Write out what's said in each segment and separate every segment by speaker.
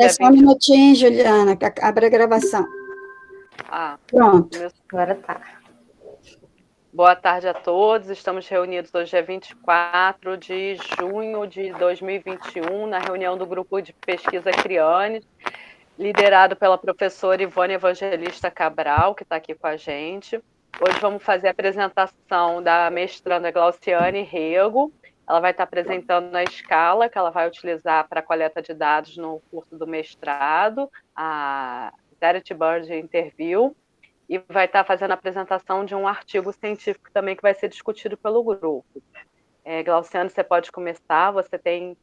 Speaker 1: É
Speaker 2: dia
Speaker 1: só um minutinho, Juliana, que abre a gravação. Pronto.
Speaker 3: Agora tá.
Speaker 2: Boa tarde a todos. Estamos reunidos hoje, dia 24 de junho de 2021, na reunião do grupo de pesquisa Crianes, liderado pela professora Ivone Evangelista Cabral, que está aqui com a gente. Hoje vamos fazer a apresentação da mestranda Glauciane Rego. Ela vai estar apresentando a escala que ela vai utilizar para a coleta de dados no curso do mestrado, a Charity Bird Interview, e vai estar fazendo a apresentação de um artigo científico também que vai ser discutido pelo grupo. Glauciane, você pode começar, você tem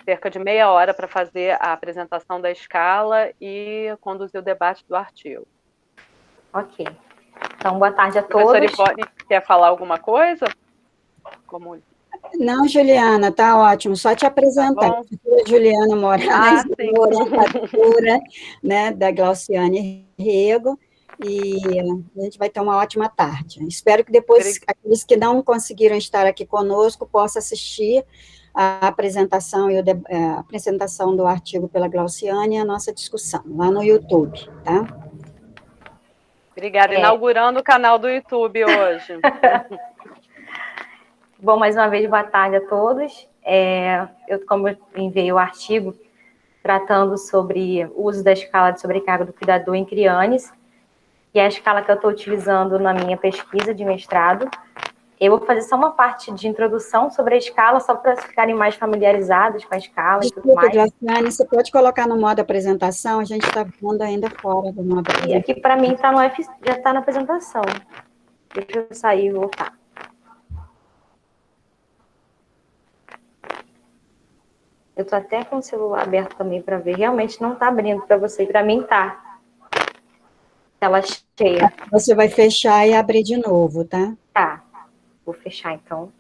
Speaker 2: cerca de meia hora para fazer a apresentação da escala e conduzir o debate do artigo.
Speaker 3: Ok. Então, boa tarde a todos.
Speaker 2: Professora Ivone, quer falar alguma coisa?
Speaker 1: Não, Juliana, tá ótimo. Só te apresentar.
Speaker 2: Tá,
Speaker 1: Juliana Moraes,
Speaker 2: sim.
Speaker 1: orientadora, né, da Glauciane Rego, e a gente vai ter uma ótima tarde. Espero que depois aqueles que não conseguiram estar aqui conosco possam assistir a apresentação e a apresentação do artigo pela Glauciane e a nossa discussão lá no YouTube, tá?
Speaker 2: Obrigada. Inaugurando o canal do YouTube hoje.
Speaker 3: Bom, mais uma vez, boa tarde a todos. Como eu enviei o artigo tratando sobre o uso da escala de sobrecarga do cuidador em Crianes, que é a escala que eu estou utilizando na minha pesquisa de mestrado. Eu vou fazer só uma parte de introdução sobre a escala, só para ficarem mais familiarizados com a escala e tudo mais.
Speaker 1: Glauciane, você pode colocar no modo apresentação? A gente está vendo ainda fora do modo apresentação.
Speaker 3: E aqui, para mim, já está na apresentação. Deixa eu sair e voltar. Eu estou até com o celular aberto também para ver. Realmente não está abrindo para você. Para mim está. Tela cheia.
Speaker 1: Você vai fechar e abrir de novo, tá?
Speaker 3: Tá. Vou fechar, então.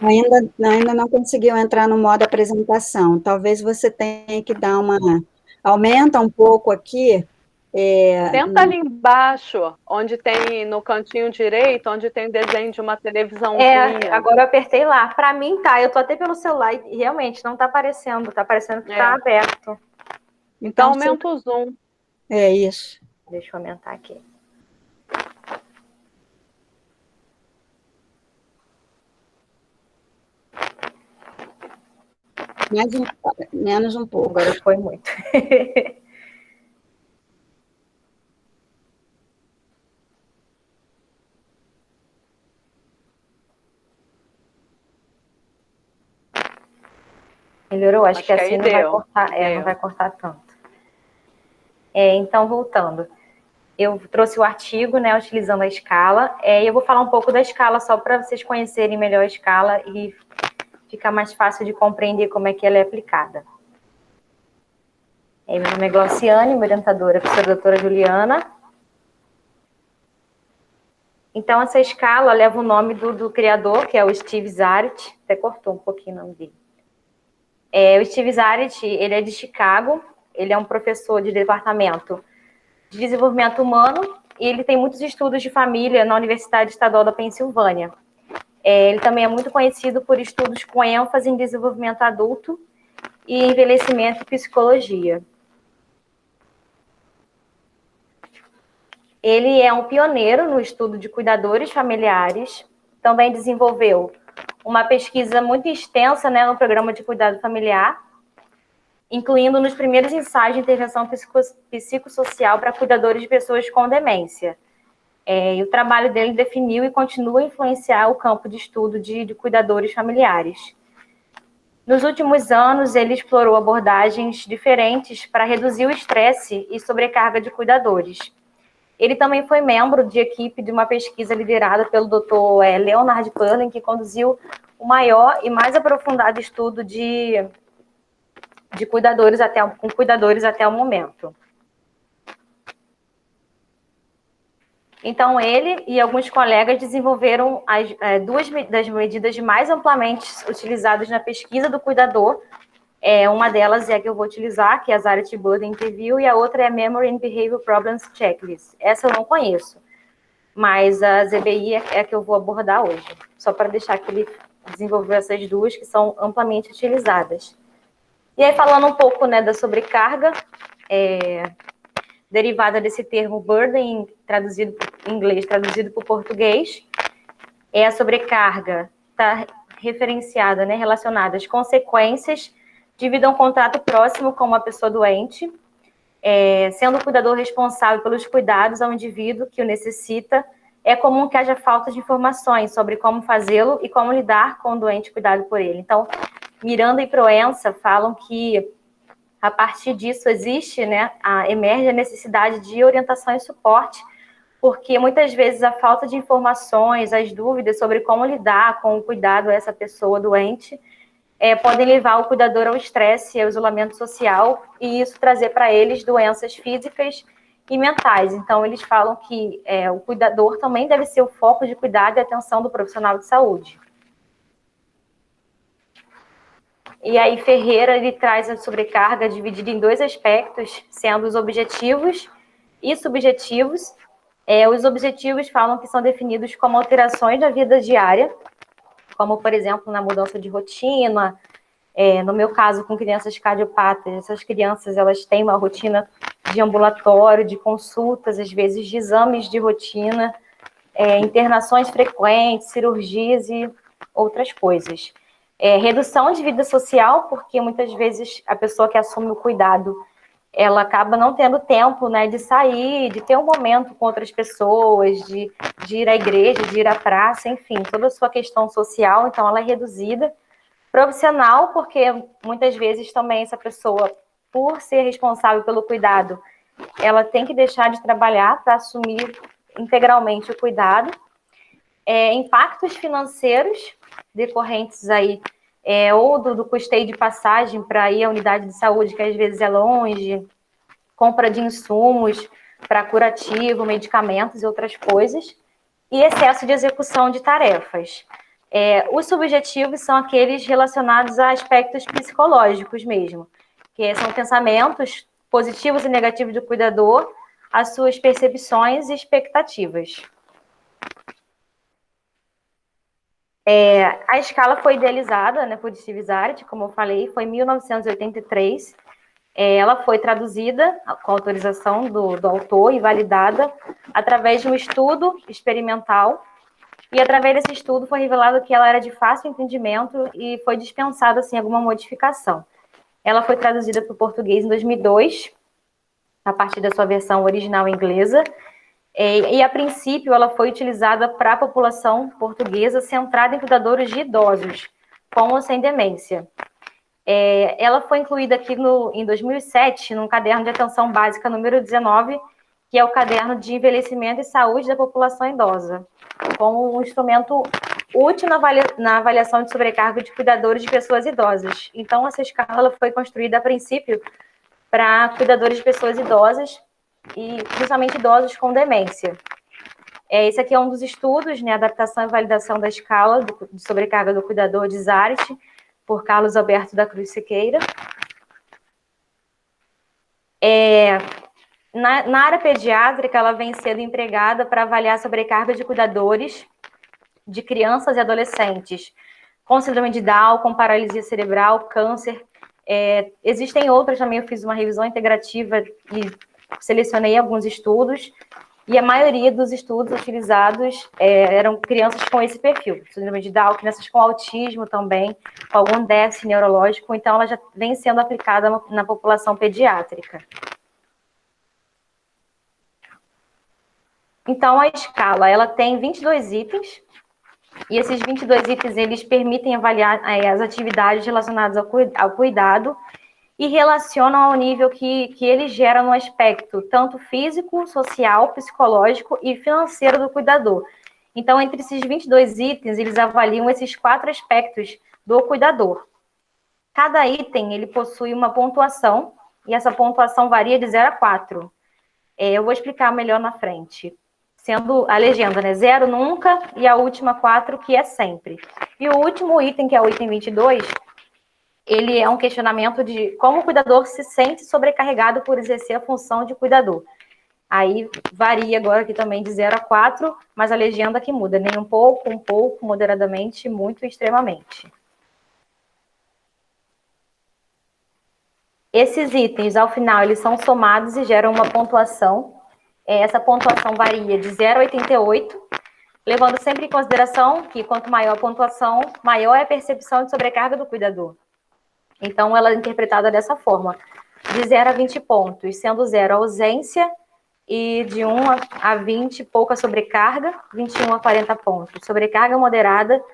Speaker 1: Ainda não conseguiu entrar no modo apresentação. Talvez você tenha que dar aumenta um pouco aqui.
Speaker 2: Tenta ali embaixo, onde tem, no cantinho direito, onde tem desenho de uma televisãozinha.
Speaker 3: Agora eu apertei lá. Para mim tá, eu tô até pelo celular e realmente não tá aparecendo. Tá aparecendo que tá aberto.
Speaker 2: Então aumenta o zoom.
Speaker 1: É isso.
Speaker 3: Deixa eu aumentar aqui.
Speaker 1: Menos um pouco.
Speaker 3: Agora foi muito. Melhorou? Acho que assim não vai cortar. Não vai cortar tanto. Então, voltando. Eu trouxe o artigo, né, utilizando a escala. E eu vou falar um pouco da escala só para vocês conhecerem melhor a escala e ficar mais fácil de compreender como é que ela é aplicada. Meu nome é Glauciane, minha orientadora é a professora doutora Juliana. Então, essa escala leva o nome do criador, que é o Steve Zarit. Até cortou um pouquinho o nome dele. O Steve Zarit, ele é de Chicago, ele é um professor de departamento de desenvolvimento humano e ele tem muitos estudos de família na Universidade Estadual da Pensilvânia. Ele também é muito conhecido por estudos com ênfase em desenvolvimento adulto e envelhecimento e psicologia. Ele é um pioneiro no estudo de cuidadores familiares, também desenvolveu uma pesquisa muito extensa, né, no programa de cuidado familiar, incluindo nos primeiros ensaios de intervenção psicossocial para cuidadores de pessoas com demência. E o trabalho dele definiu e continua a influenciar o campo de estudo de cuidadores familiares. Nos últimos anos, ele explorou abordagens diferentes para reduzir o estresse e sobrecarga de cuidadores. Ele também foi membro de equipe de uma pesquisa liderada pelo Dr. Leonard Perlin, que conduziu o maior e mais aprofundado estudo com cuidadores até o momento. Então, ele e alguns colegas desenvolveram duas das medidas mais amplamente utilizadas na pesquisa do cuidador. Uma delas é a que eu vou utilizar, que é a Anxiety Burden Interview, e a outra é a Memory and Behavior Problems Checklist. Essa eu não conheço, mas a ZBI é a que eu vou abordar hoje, só para deixar que ele desenvolveu essas duas, que são amplamente utilizadas. E aí, falando um pouco, né, da sobrecarga, derivada desse termo burden, traduzido em inglês, traduzido para o português, a sobrecarga está referenciada, né, relacionada às consequências devido a um contato próximo com uma pessoa doente, sendo o cuidador responsável pelos cuidados ao indivíduo que o necessita. É comum que haja falta de informações sobre como fazê-lo e como lidar com o doente cuidado por ele. Então, Miranda e Proença falam que, a partir disso, existe, né, emerge a necessidade de orientação e suporte, porque muitas vezes a falta de informações, as dúvidas sobre como lidar com o cuidado a essa pessoa doente, podem levar o cuidador ao estresse e ao isolamento social, e isso trazer para eles doenças físicas e mentais. Então, eles falam que o cuidador também deve ser o foco de cuidado e atenção do profissional de saúde. E aí, Ferreira, ele traz a sobrecarga dividida em dois aspectos, sendo os objetivos e subjetivos. Os objetivos falam que são definidos como alterações da vida diária, como, por exemplo, na mudança de rotina. No meu caso, com crianças cardiopatas, essas crianças, elas têm uma rotina de ambulatório, de consultas, às vezes de exames de rotina, internações frequentes, cirurgias e outras coisas. Redução de vida social, porque muitas vezes a pessoa que assume o cuidado, ela acaba não tendo tempo, né, de sair, de ter um momento com outras pessoas, de ir à igreja, de ir à praça, enfim, toda a sua questão social, então ela é reduzida. Profissional, porque muitas vezes também essa pessoa, por ser responsável pelo cuidado, ela tem que deixar de trabalhar para assumir integralmente o cuidado. Impactos financeiros decorrentes aí, ou do custeio de passagem para ir à unidade de saúde, que às vezes é longe, compra de insumos para curativo, medicamentos e outras coisas, e excesso de execução de tarefas. Os subjetivos são aqueles relacionados a aspectos psicológicos mesmo, que são pensamentos positivos e negativos do cuidador, as suas percepções e expectativas. A escala foi idealizada, né, por Steve Zarit, como eu falei, foi em 1983. Ela foi traduzida com autorização do autor e validada através de um estudo experimental. E através desse estudo foi revelado que ela era de fácil entendimento e foi dispensada assim, alguma modificação. Ela foi traduzida para o português em 2002, a partir da sua versão original inglesa. E, a princípio, ela foi utilizada para a população portuguesa centrada em cuidadores de idosos, com ou sem demência. Ela foi incluída aqui em 2007, num caderno de atenção básica número 19, que é o caderno de envelhecimento e saúde da população idosa, como um instrumento útil na avaliação de sobrecarga de cuidadores de pessoas idosas. Então, essa escala ela foi construída, a princípio, para cuidadores de pessoas idosas, e principalmente idosos com demência. Esse aqui é um dos estudos, né, adaptação e validação da escala de sobrecarga do cuidador de Zarit, por Carlos Alberto da Cruz Siqueira. Na área pediátrica, ela vem sendo empregada para avaliar a sobrecarga de cuidadores de crianças e adolescentes com síndrome de Down, com paralisia cerebral, câncer. Existem outras também, eu fiz uma revisão integrativa e selecionei alguns estudos, e a maioria dos estudos utilizados eram crianças com esse perfil, síndrome de Down, crianças com autismo também, com algum déficit neurológico, então ela já vem sendo aplicada na população pediátrica. Então, a escala, ela tem 22 itens, e esses 22 itens, eles permitem avaliar as atividades relacionadas ao cuidado e relacionam ao nível que ele gera no aspecto tanto físico, social, psicológico e financeiro do cuidador. Então, entre esses 22 itens, eles avaliam esses 4 aspectos do cuidador. Cada item, ele possui uma pontuação, e essa pontuação varia de 0 a 4. Eu vou explicar melhor na frente. Sendo a legenda, né? 0 nunca, e a última 4, que é sempre. E o último item, que é o item 22, ele é um questionamento de como o cuidador se sente sobrecarregado por exercer a função de cuidador. Aí varia agora aqui também de 0 a 4, mas a legenda que muda, nem um pouco, moderadamente, muito e extremamente. Esses itens, ao final, eles são somados e geram uma pontuação. Essa pontuação varia de 0 a 88, levando sempre em consideração que quanto maior a pontuação, maior é a percepção de sobrecarga do cuidador. Então, ela é interpretada dessa forma, de 0 a 20 pontos, sendo 0 a ausência, e de 1 a 20, pouca sobrecarga, 21 a 40 pontos. Sobrecarga moderada,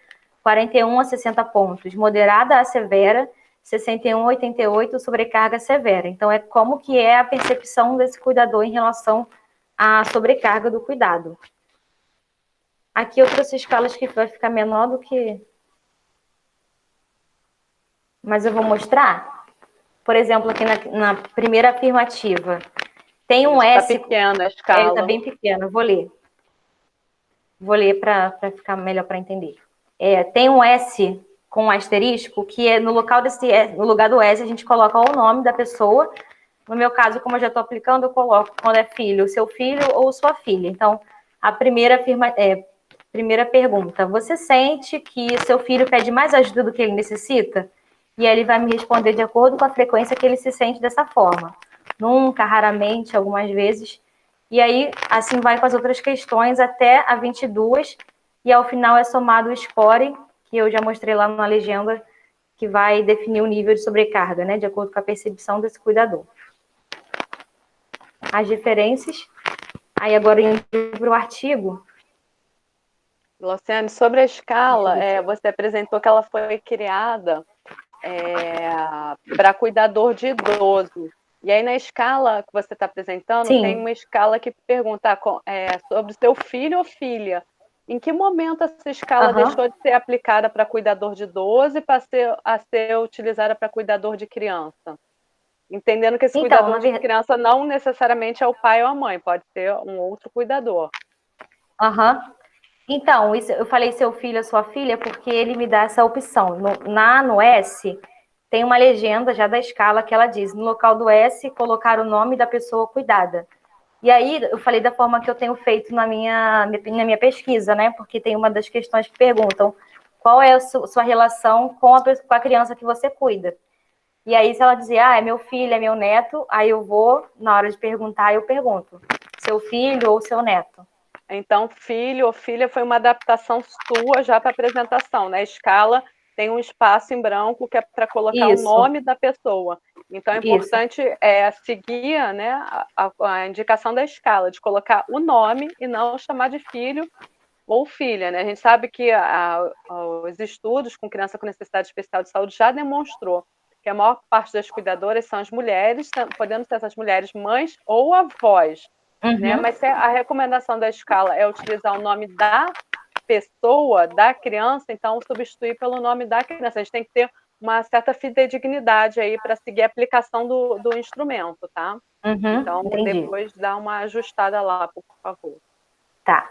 Speaker 3: 41 a 60 pontos. Moderada a severa, 61 a 88, sobrecarga severa. Então, é como que é a percepção desse cuidador em relação à sobrecarga do cuidado. Aqui eu trouxe escalas que vai ficar menor do que... Mas eu vou mostrar. Por exemplo, aqui na primeira afirmativa, tem um S...
Speaker 2: Está pequena a escala.
Speaker 3: Ele está bem pequeno, vou ler. Vou ler para ficar melhor para entender. Tem um S com um asterisco, que é no lugar do S, a gente coloca o nome da pessoa. No meu caso, como eu já estou aplicando, eu coloco quando é filho, seu filho ou sua filha. Então, a primeira pergunta, você sente que seu filho pede mais ajuda do que ele necessita? E aí ele vai me responder de acordo com a frequência que ele se sente dessa forma. Nunca, raramente, algumas vezes. E aí, assim vai com as outras questões até a 22, e ao final é somado o score, que eu já mostrei lá na legenda, que vai definir o nível de sobrecarga, né, de acordo com a percepção desse cuidador. As diferenças. Aí agora indo para o artigo.
Speaker 2: Luciane, sobre a escala, você apresentou que ela foi criada para cuidador de idoso. E aí, na escala que você está apresentando,
Speaker 3: Sim.
Speaker 2: Tem uma escala que pergunta sobre seu filho ou filha. Em que momento essa escala deixou de ser aplicada para cuidador de idoso e passou a ser utilizada para cuidador de criança? Entendendo que esse cuidador de criança não necessariamente é o pai ou a mãe, pode ser um outro cuidador.
Speaker 3: Então, isso, eu falei seu filho ou sua filha porque ele me dá essa opção. No S, tem uma legenda já da escala que ela diz, no local do S, colocar o nome da pessoa cuidada. E aí, eu falei da forma que eu tenho feito na minha pesquisa, né? Porque tem uma das questões que perguntam qual é a sua relação com a criança que você cuida. E aí, se ela dizer, é meu filho, é meu neto, aí eu vou, na hora de perguntar, eu pergunto, seu filho ou seu neto?
Speaker 2: Então, filho ou filha foi uma adaptação sua já para a apresentação, né? A escala tem um espaço em branco que é para colocar o nome da pessoa. Então, é importante seguir, né, a indicação da escala, de colocar o nome e não chamar de filho ou filha, né? A gente sabe que os estudos com criança com necessidade especial de saúde já demonstrou que a maior parte das cuidadoras são as mulheres, podendo ser essas mulheres mães ou avós. Né? Mas a recomendação da escala é utilizar o nome da pessoa, da criança, então substituir pelo nome da criança. A gente tem que ter uma certa fidedignidade aí para seguir a aplicação do instrumento, tá? Então,
Speaker 3: entendi.
Speaker 2: Depois dá uma ajustada lá, por favor.
Speaker 3: Tá.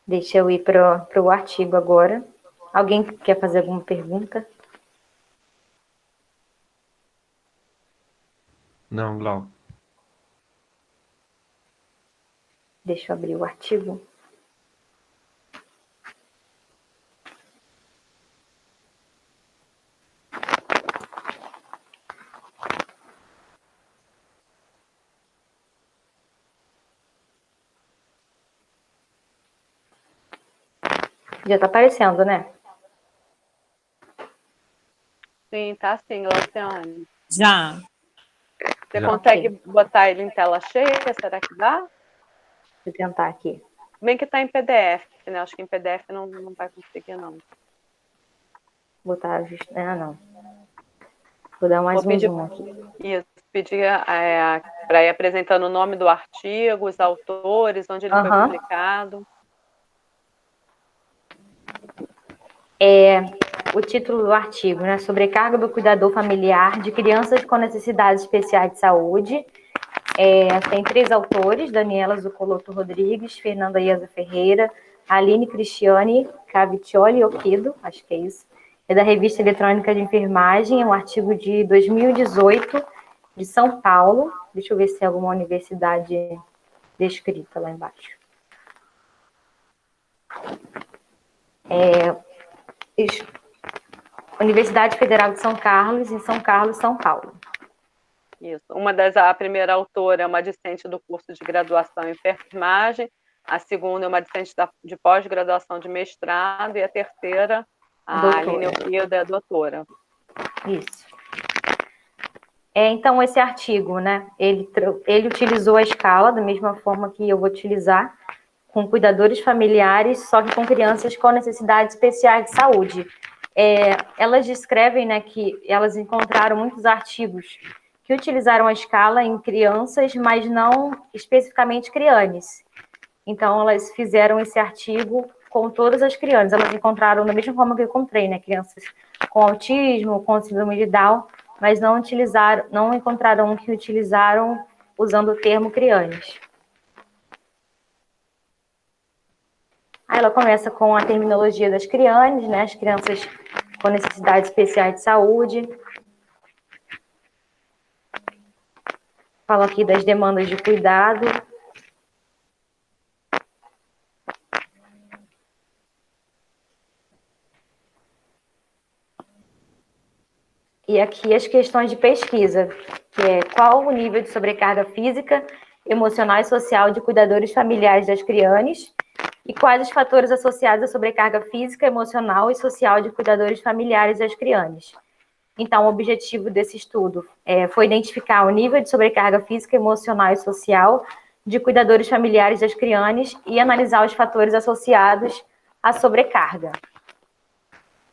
Speaker 3: Deixa eu ir para o artigo agora. Alguém quer fazer alguma pergunta?
Speaker 4: Não, Glauco.
Speaker 3: Deixa eu abrir o artigo. Já está aparecendo, né?
Speaker 2: Sim, tá sim, Luciane.
Speaker 5: Já.
Speaker 2: Você consegue botar ele em tela cheia? Será que dá?
Speaker 3: Deixa eu tentar aqui.
Speaker 2: Bem que está em PDF, né? Acho que em PDF não vai conseguir, não.
Speaker 3: Botar não. Vou dar mais um zoom aqui.
Speaker 2: Isso, pedir para ir apresentando o nome do artigo, os autores, onde ele foi publicado.
Speaker 3: O título do artigo, né? Sobrecarga do cuidador familiar de crianças com necessidades especiais de saúde. Tem 3 autores, Daniela Zucoloto Rodrigues, Fernanda Iasa Ferreira, Aline Cristiane Cavicchioli Oquido, acho que é isso. É da Revista Eletrônica de Enfermagem, é um artigo de 2018, de São Paulo. Deixa eu ver se tem alguma universidade descrita lá embaixo. Universidade Federal de São Carlos, em São Carlos, São Paulo.
Speaker 2: Isso. A primeira autora é uma discente do curso de graduação em enfermagem, a segunda é uma discente de pós-graduação de mestrado, e a terceira, a Aline Oquido, é a doutora.
Speaker 3: Isso. Então, esse artigo, né, ele utilizou a escala da mesma forma que eu vou utilizar, com cuidadores familiares, só que com crianças com necessidades especiais de saúde. Elas descrevem, né, que elas encontraram muitos artigos que utilizaram a escala em crianças, mas não especificamente crianças. Então, elas fizeram esse artigo com todas as crianças. Elas encontraram da mesma forma que eu encontrei, né, crianças com autismo, com síndrome de Down, mas não encontraram um que utilizaram usando o termo crianças. Aí ela começa com a terminologia das crianças, né, as crianças com necessidades especiais de saúde. Fala aqui das demandas de cuidado. E aqui as questões de pesquisa, que é qual o nível de sobrecarga física, emocional e social de cuidadores familiares das crianças e quais os fatores associados à sobrecarga física, emocional e social de cuidadores familiares das crianças. Então, o objetivo desse estudo foi identificar o nível de sobrecarga física, emocional e social de cuidadores familiares das crianças e analisar os fatores associados à sobrecarga.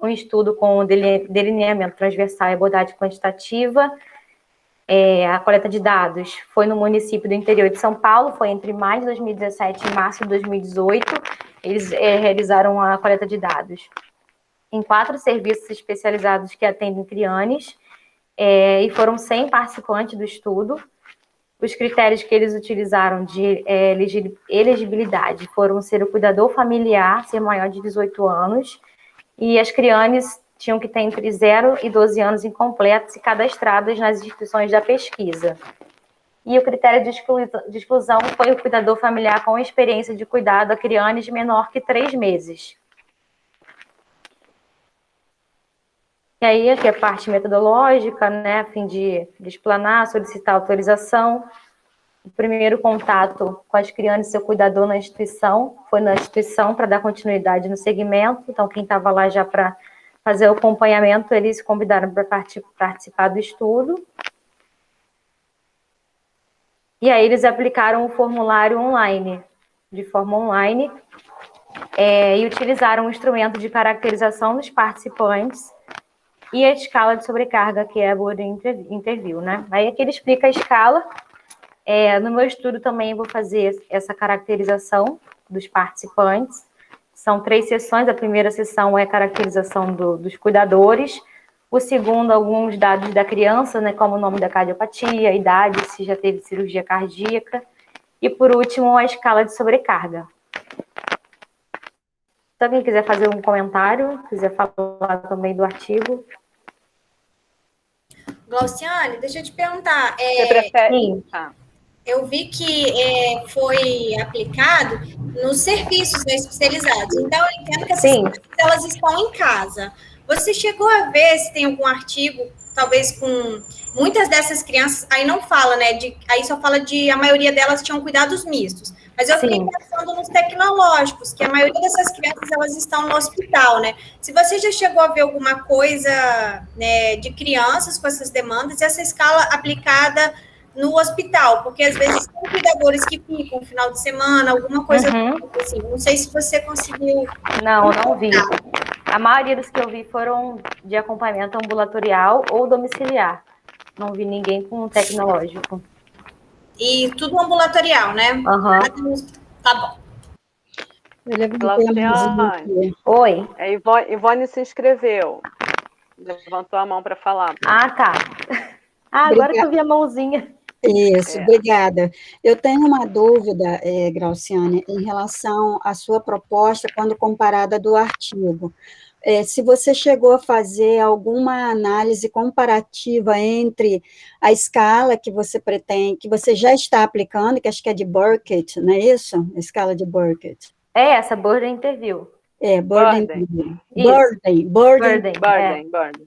Speaker 3: Um estudo com delineamento transversal e abordagem quantitativa. A coleta de dados foi no município do interior de São Paulo, foi entre maio de 2017 e março de 2018. Eles realizaram a coleta de dados em 4 serviços especializados que atendem crianças, e foram 100 participantes do estudo. Os critérios que eles utilizaram de elegibilidade foram ser o cuidador familiar, ser maior de 18 anos, e as crianças tinham que ter entre 0 e 12 anos incompletos e cadastradas nas instituições da pesquisa. E o critério de exclusão foi o cuidador familiar com experiência de cuidado a crianças menor que 3 meses. E aí, aqui a parte metodológica, né, a fim de explanar, solicitar autorização. O primeiro contato com as crianças e seu cuidador na instituição, foi na instituição para dar continuidade no segmento. Então, quem estava lá já para fazer o acompanhamento, eles se convidaram para participar do estudo. E aí, eles aplicaram o formulário online, de forma online, e utilizaram um instrumento de caracterização dos participantes e a escala de sobrecarga, que é a Board Interview, né? Aí aqui ele explica a escala. No meu estudo também vou fazer essa caracterização dos participantes. São 3 sessões. A primeira sessão é a caracterização dos cuidadores. O segundo, alguns dados da criança, né, como o nome da cardiopatia, a idade, se já teve cirurgia cardíaca. E, por último, a escala de sobrecarga. Se alguém quiser fazer um comentário, quiser falar também do artigo.
Speaker 4: Glauciane, deixa eu te perguntar.
Speaker 2: Você prefere?
Speaker 3: Sim.
Speaker 4: Eu vi que foi aplicado nos serviços, né, especializados. Então, eu entendo que essas crianças, elas estão em casa. Você chegou a ver se tem algum artigo, talvez com muitas dessas crianças, aí não fala, né? Aí só fala de a maioria delas tinham cuidados mistos. Mas eu fiquei pensando nos tecnológicos, que a maioria dessas crianças, elas estão no hospital, né? Se você já chegou a ver alguma coisa, né, de crianças com essas demandas, e essa escala aplicada no hospital, porque às vezes tem cuidadores que ficam no final de semana, alguma coisa assim. Não sei se você conseguiu.
Speaker 3: Não vi. A maioria dos que eu vi foram de acompanhamento ambulatorial ou domiciliar. Não vi ninguém com tecnológico.
Speaker 4: E tudo ambulatorial, né? Tá bom.
Speaker 2: Glauciane.
Speaker 3: Oi.
Speaker 2: Ivone se inscreveu. Levantou a mão para falar.
Speaker 3: Ah, tá. Agora que eu vi a mãozinha.
Speaker 1: Isso, obrigada. Eu tenho uma dúvida, Glauciane, em relação à sua proposta quando comparada do artigo. Se você chegou a fazer alguma análise comparativa entre a escala que você pretende, que você já está aplicando, que acho que é de Burkett, não é isso? A escala de Burkett.
Speaker 3: É essa, Burden Interview.
Speaker 1: Burden.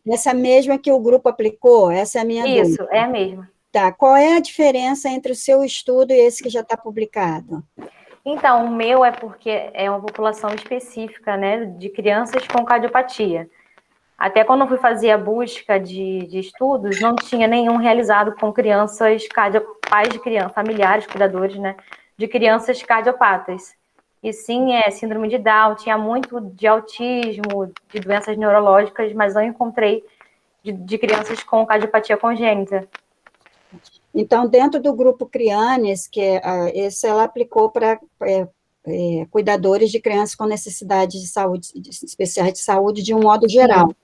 Speaker 1: Essa mesma que o grupo aplicou, essa é a minha dúvida.
Speaker 3: Isso, é a mesma.
Speaker 1: Tá, qual é a diferença entre o seu estudo e esse que já está publicado?
Speaker 3: Então, o meu é porque é uma população específica, né, de crianças com cardiopatia. Até quando eu fui fazer a busca de estudos, não tinha nenhum realizado com crianças, pais de crianças, familiares, cuidadores, né, de crianças cardiopatas. E sim, síndrome de Down, tinha muito de autismo, de doenças neurológicas, mas não encontrei de crianças com cardiopatia congênita.
Speaker 1: Então, dentro do grupo Crianes, esse ela aplicou para cuidadores de crianças com necessidades de saúde, especiais de saúde, de um modo geral.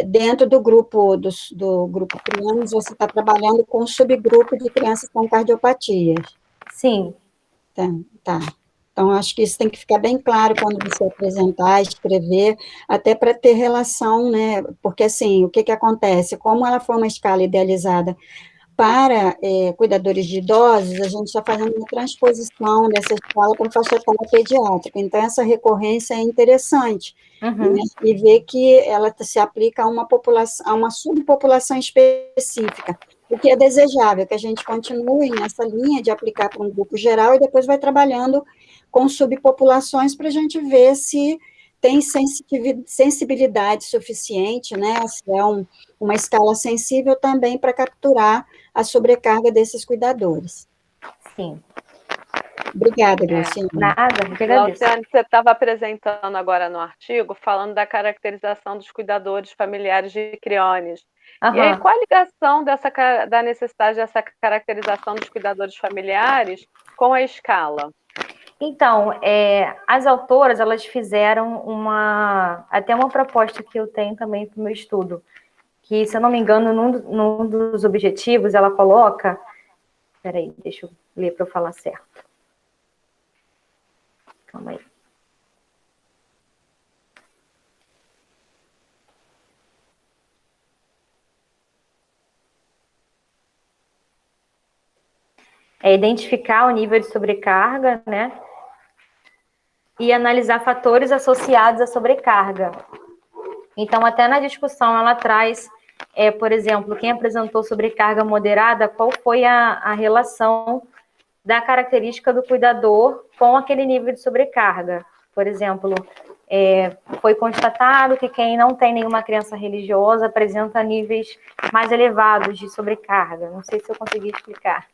Speaker 1: Dentro do grupo Crianes, você está trabalhando com um subgrupo de crianças com cardiopatias.
Speaker 3: Sim.
Speaker 1: Tá. Então, acho que isso tem que ficar bem claro quando você apresentar, escrever, até para ter relação, né? Porque, assim, o que acontece? Como ela foi uma escala idealizada para cuidadores de idosos, a gente está fazendo uma transposição dessa escala para faixa etária pediátrica. Então, essa recorrência é interessante, né? E ver que ela se aplica a uma população, a uma subpopulação específica, o que é desejável, que a gente continue nessa linha de aplicar para um grupo geral e depois vai trabalhando com subpopulações para a gente ver se tem sensibilidade suficiente, né? Se é uma escala sensível também para capturar a sobrecarga desses cuidadores.
Speaker 3: Sim.
Speaker 1: Obrigada, Glauciane.
Speaker 3: Nada, eu que agradeço.
Speaker 2: Glauciane, você estava apresentando agora no artigo, falando da caracterização dos cuidadores familiares de criones. E aí, qual a ligação da necessidade dessa caracterização dos cuidadores familiares com a escala?
Speaker 3: Então, as autoras, elas fizeram até uma proposta que eu tenho também para o meu estudo, que, se eu não me engano, num dos objetivos, ela coloca... Peraí, deixa eu ler para eu falar certo. Calma aí. Identificar o nível de sobrecarga, né? E analisar fatores associados à sobrecarga. Então, até na discussão, ela traz, por exemplo, quem apresentou sobrecarga moderada, qual foi a relação da característica do cuidador com aquele nível de sobrecarga. Por exemplo, foi constatado que quem não tem nenhuma crença religiosa apresenta níveis mais elevados de sobrecarga. Não sei se eu consegui explicar.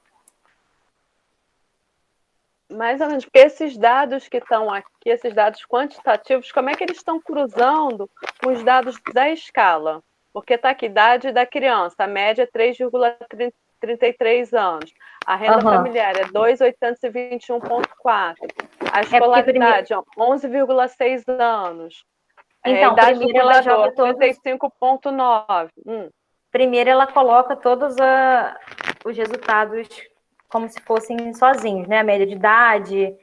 Speaker 2: Mais ou menos, porque esses dados que estão aqui, esses dados quantitativos, como é que eles estão cruzando com os dados da escala? Porque está aqui, idade da criança, a média é 3,33 anos. A renda familiar é 2.821,4. A escolaridade, 11,6 anos.
Speaker 3: Então,
Speaker 2: a idade do
Speaker 3: ela joga
Speaker 2: 35,9.
Speaker 3: Primeiro, ela coloca todos os resultados como se fossem sozinhos, né? A média de idade,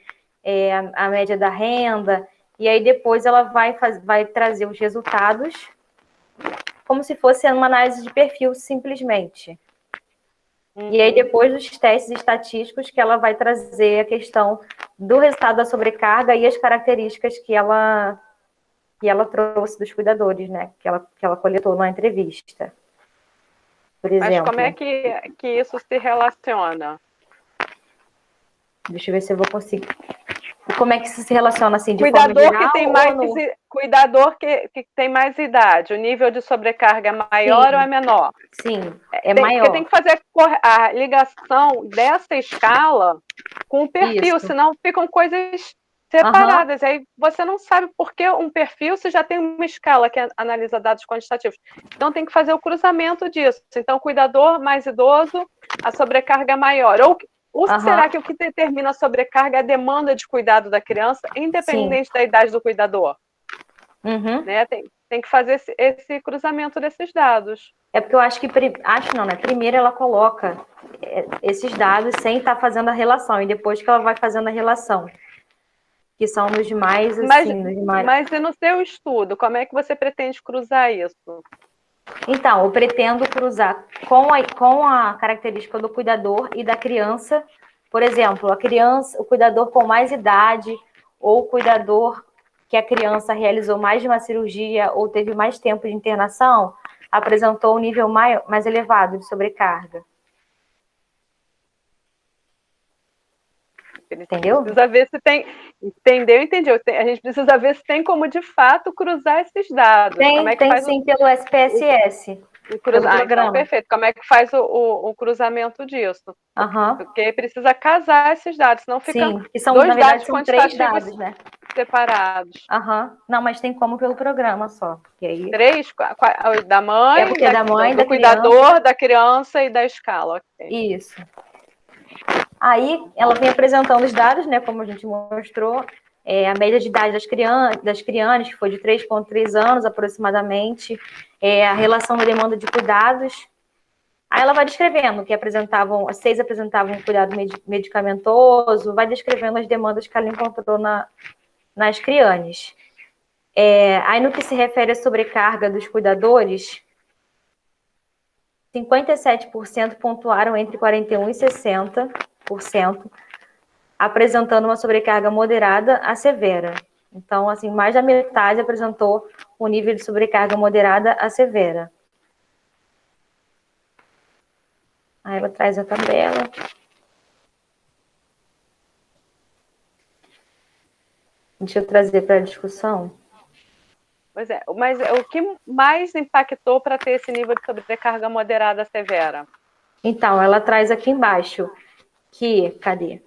Speaker 3: a média da renda, e aí depois ela vai trazer os resultados como se fosse uma análise de perfil, simplesmente. E aí, depois dos testes estatísticos, que ela vai trazer a questão do resultado da sobrecarga e as características que ela trouxe dos cuidadores, né? Que ela coletou na entrevista. Por exemplo.
Speaker 2: Mas como é que isso se relaciona?
Speaker 3: Deixa eu ver se eu vou conseguir como é que isso se relaciona, assim, de
Speaker 2: Cuidador
Speaker 3: forma geral?
Speaker 2: Cuidador que tem mais idade, o nível de sobrecarga é maior ou é menor?
Speaker 3: Sim, é maior.
Speaker 2: Porque tem que fazer a ligação dessa escala com o perfil, senão ficam coisas separadas. Aí você não sabe por que um perfil se já tem uma escala que analisa dados quantitativos. Então tem que fazer o cruzamento disso. Então, cuidador mais idoso, a sobrecarga maior. Ou será que o que determina a sobrecarga é a demanda de cuidado da criança, independente da idade do cuidador? Né? Tem que fazer esse cruzamento desses dados.
Speaker 3: É porque eu acho que, primeiro ela coloca esses dados sem estar fazendo a relação, e depois que ela vai fazendo a relação, que são nos demais, assim...
Speaker 2: Mas e no seu estudo, como é que você pretende cruzar isso?
Speaker 3: Então, eu pretendo cruzar com a característica do cuidador e da criança. Por exemplo, o cuidador com mais idade, ou o cuidador que a criança realizou mais de uma cirurgia ou teve mais tempo de internação, apresentou um nível mais elevado de sobrecarga. Entendeu?
Speaker 2: Precisa ver se tem... Entendeu? Entendi. A gente precisa ver se tem como, de fato, cruzar esses dados.
Speaker 3: Tem sim, pelo SPSS.
Speaker 2: Então, perfeito. Como é que faz o cruzamento disso? Porque precisa casar esses dados, senão fica
Speaker 3: que são,
Speaker 2: dois
Speaker 3: na verdade,
Speaker 2: dados
Speaker 3: são 3
Speaker 2: quantitativos
Speaker 3: dados, né?
Speaker 2: separados.
Speaker 3: Não, mas tem como pelo programa só. E aí...
Speaker 2: 3? Da mãe, do cuidador, da criança e da escala. Okay.
Speaker 3: Isso. Aí, ela vem apresentando os dados, né, como a gente mostrou, a média de idade das crianças, que foi de 3,3 anos aproximadamente, a relação da demanda de cuidados. Aí ela vai descrevendo que 6 apresentavam cuidado medicamentoso, vai descrevendo as demandas que ela encontrou nas crianças. Aí, no que se refere à sobrecarga dos cuidadores, 57% pontuaram entre 41% e 60%, apresentando uma sobrecarga moderada a severa. Então, assim, mais da metade apresentou um nível de sobrecarga moderada a severa. Aí ela traz a tabela. Deixa eu trazer para a discussão.
Speaker 2: Pois é, mas o que mais impactou para ter esse nível de sobrecarga moderada a severa?
Speaker 3: Então, ela traz aqui embaixo que... Cadê?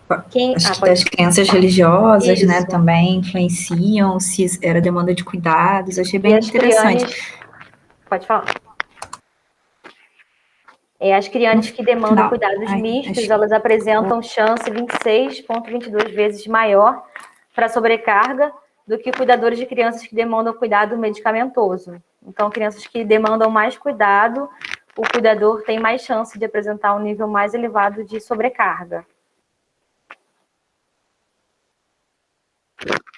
Speaker 5: Acho que as crianças religiosas, né, também influenciam, se era demanda de cuidados, achei bem interessante.
Speaker 3: Pode falar. As crianças que demandam cuidados mistos, elas apresentam chance 26,22 vezes maior para sobrecarga do que cuidadores de crianças que demandam cuidado medicamentoso. Então, crianças que demandam mais cuidado, o cuidador tem mais chance de apresentar um nível mais elevado de sobrecarga.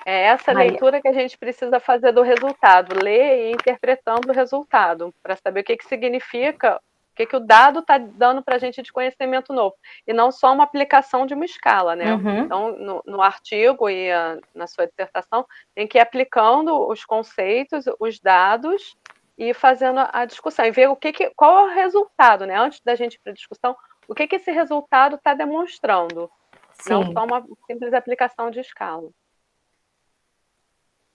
Speaker 2: É essa leitura que a gente precisa fazer do resultado, ler e ir interpretando o resultado, para saber o que significa, o que o dado está dando para a gente de conhecimento novo, e não só uma aplicação de uma escala, né? Então, no artigo e na sua dissertação, tem que ir aplicando os conceitos, os dados, e fazendo a discussão, e ver qual é o resultado, né? Antes da gente ir para a discussão, o que esse resultado está demonstrando, não só uma simples aplicação de escala.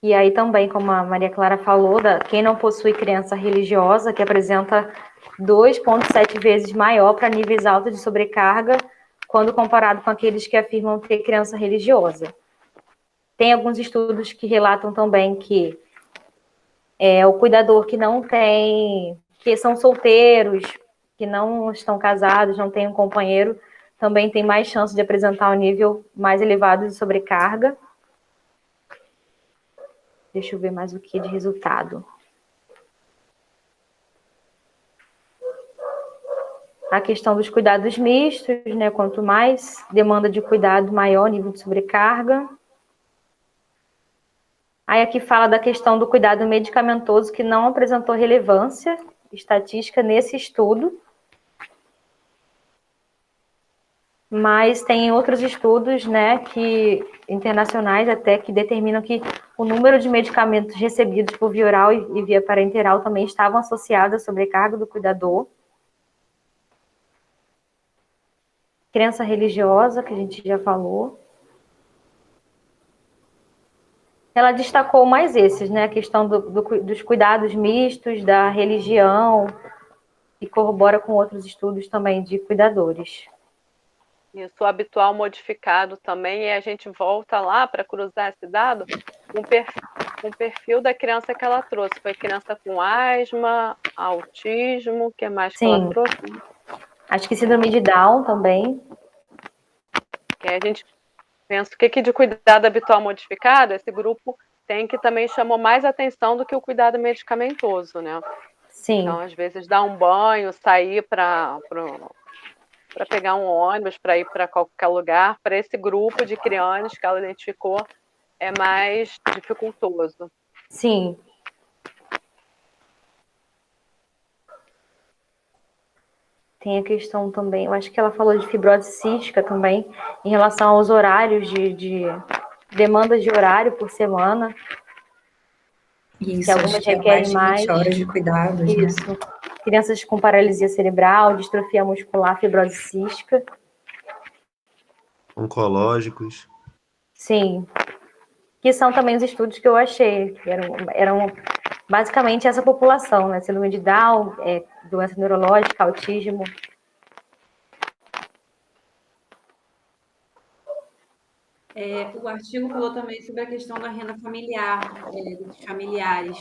Speaker 3: E aí também, como a Maria Clara falou, quem não possui criança religiosa, que apresenta 2,7 vezes maior para níveis altos de sobrecarga, quando comparado com aqueles que afirmam ter criança religiosa. Tem alguns estudos que relatam também que o cuidador que não tem, que são solteiros, que não estão casados, não tem um companheiro, também tem mais chance de apresentar um nível mais elevado de sobrecarga. Deixa eu ver mais o que de resultado. A questão dos cuidados mistos, né? Quanto mais demanda de cuidado, maior nível de sobrecarga. Aí aqui fala da questão do cuidado medicamentoso, que não apresentou relevância estatística nesse estudo. Mas tem outros estudos, né, internacionais até, que determinam que o número de medicamentos recebidos por via oral e via parenteral também estavam associados à sobrecarga do cuidador. crença religiosa, que a gente já falou. Ela destacou mais esses, né? A questão dos cuidados mistos, da religião, e corrobora com outros estudos também de cuidadores.
Speaker 2: Isso, o habitual modificado também, e a gente volta lá para cruzar esse dado com o perfil da criança que ela trouxe. Foi criança com asma, autismo, o que mais que ela trouxe?
Speaker 3: Acho que síndrome de Down também.
Speaker 2: Que a gente pensa o que de cuidado habitual modificado, esse grupo tem que também chamou mais atenção do que o cuidado medicamentoso, né?
Speaker 3: Sim.
Speaker 2: Então, às vezes, dar um banho, sair para pegar um ônibus, para ir para qualquer lugar, para esse grupo de crianças que ela identificou, é mais dificultoso.
Speaker 3: Sim. Tem a questão também, eu acho que ela falou de fibrose cística também, em relação aos horários de demandas de horário por semana.
Speaker 5: Isso,
Speaker 3: que algumas
Speaker 5: acho que é
Speaker 3: requerem
Speaker 5: mais de 20
Speaker 3: mais.
Speaker 5: horas de cuidados,
Speaker 3: Isso.
Speaker 5: né?
Speaker 3: Crianças com paralisia cerebral, distrofia muscular, fibrose cística.
Speaker 6: Oncológicos.
Speaker 3: Sim. Que são também os estudos que eu achei, que eram basicamente essa população, né? Síndrome de Down, doença neurológica, autismo.
Speaker 7: O artigo falou também sobre a questão da renda familiar, dos familiares.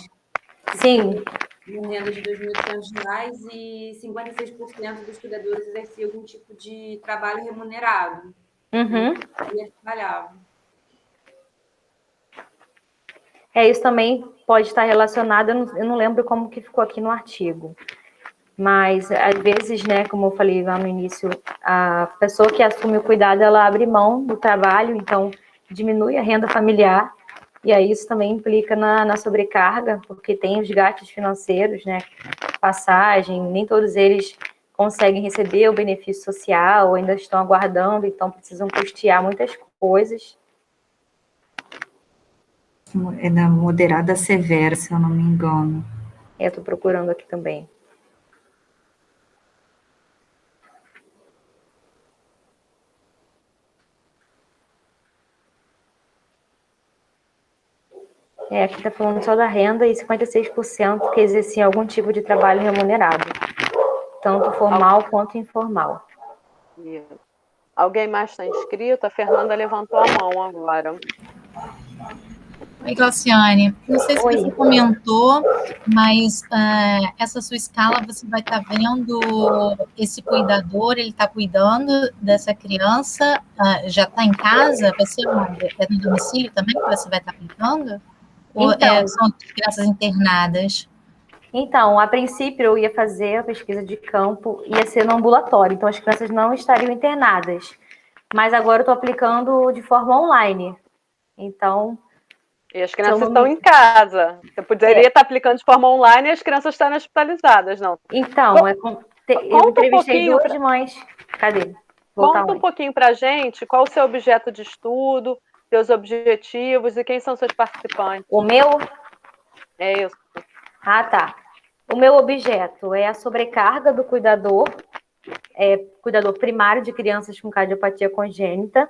Speaker 3: Sim.
Speaker 7: Uma renda de R$ 2.800 e 56% dos cuidadores exerciam algum tipo de trabalho remunerado.
Speaker 3: Uhum.
Speaker 7: E eles trabalhavam.
Speaker 3: Isso também pode estar relacionado, eu não lembro como que ficou aqui no artigo, mas às vezes, né, como eu falei lá no início, a pessoa que assume o cuidado, ela abre mão do trabalho, então diminui a renda familiar, e aí isso também implica na sobrecarga, porque tem os gastos financeiros, né, passagem, nem todos eles conseguem receber o benefício social, ainda estão aguardando, então precisam custear muitas coisas.
Speaker 5: É da moderada severa, se eu não me engano.
Speaker 3: Eu estou procurando aqui também. Aqui está falando só da renda e 56% que exerciam algum tipo de trabalho remunerado, tanto formal quanto informal.
Speaker 2: Alguém mais está inscrito? A Fernanda levantou a mão agora.
Speaker 8: Oi, Glauciane. Não sei se você comentou, mas essa sua escala, você vai estar vendo esse cuidador, ele está cuidando dessa criança, já está em casa? Vai ser no domicílio também que você vai estar aplicando? Ou
Speaker 3: Então,
Speaker 8: são crianças internadas?
Speaker 3: Então, a princípio eu ia fazer a pesquisa de campo, ia ser no ambulatório, então as crianças não estariam internadas. Mas agora eu estou aplicando de forma online. Então...
Speaker 2: E as crianças estão em casa. Você poderia estar aplicando de forma online e as crianças estarem hospitalizadas, não?
Speaker 3: Então, eu entrevistei duas mães. Cadê?
Speaker 2: Conta um pouquinho para a gente qual o seu objeto de estudo, seus objetivos e quem são seus participantes.
Speaker 3: O meu?
Speaker 2: É isso.
Speaker 3: Ah, tá. O meu objeto é a sobrecarga do cuidador, cuidador primário de crianças com cardiopatia congênita.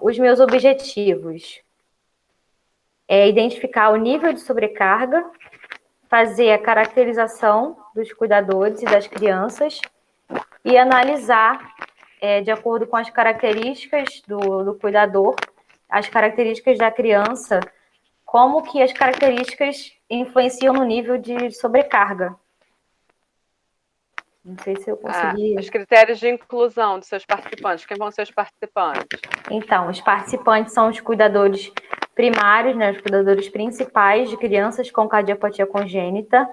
Speaker 3: Os meus objetivos é identificar o nível de sobrecarga, fazer a caracterização dos cuidadores e das crianças e analisar, de acordo com as características do cuidador, as características da criança, como que as características influenciam no nível de sobrecarga. Não sei se eu consegui...
Speaker 2: Os critérios de inclusão dos seus participantes. Quem vão ser os participantes?
Speaker 3: Então, os participantes são os cuidadores primários, né, os cuidadores principais de crianças com cardiopatia congênita,